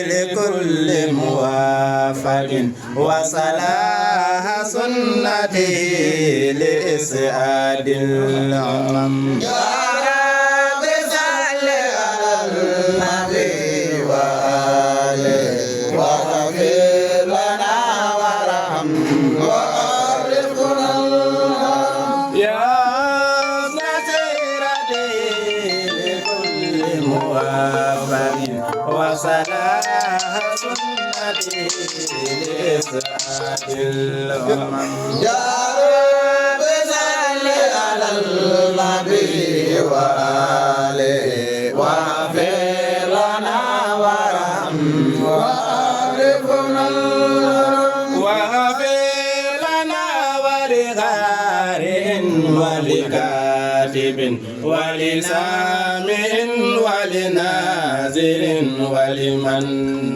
لكل موافق وصلاح سنتي لإسعاد الأمم يا رب صل على النبي وآله واغفر لنا وارحم وعرفنا يا نصيرتي لكل موافق وصلاح سنتي لإسعاد الأمم يا رب صل على النبي وآله واغفر لنا وارحم وعرفنا واغفر لنا ولغارٍ ولكاتب ولسامع ولنازل ولمن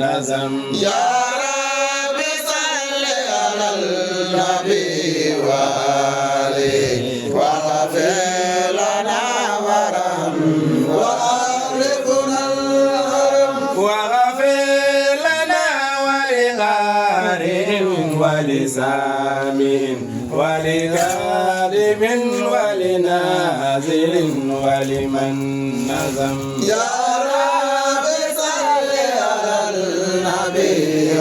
نزم يا رب صل على النبي وآله واغفر لنا وارحم وعرفنا واغفر لنا ولغارٍ ولسامع ولكاذب ولنازل ولمن نظم يا رب صل على النبي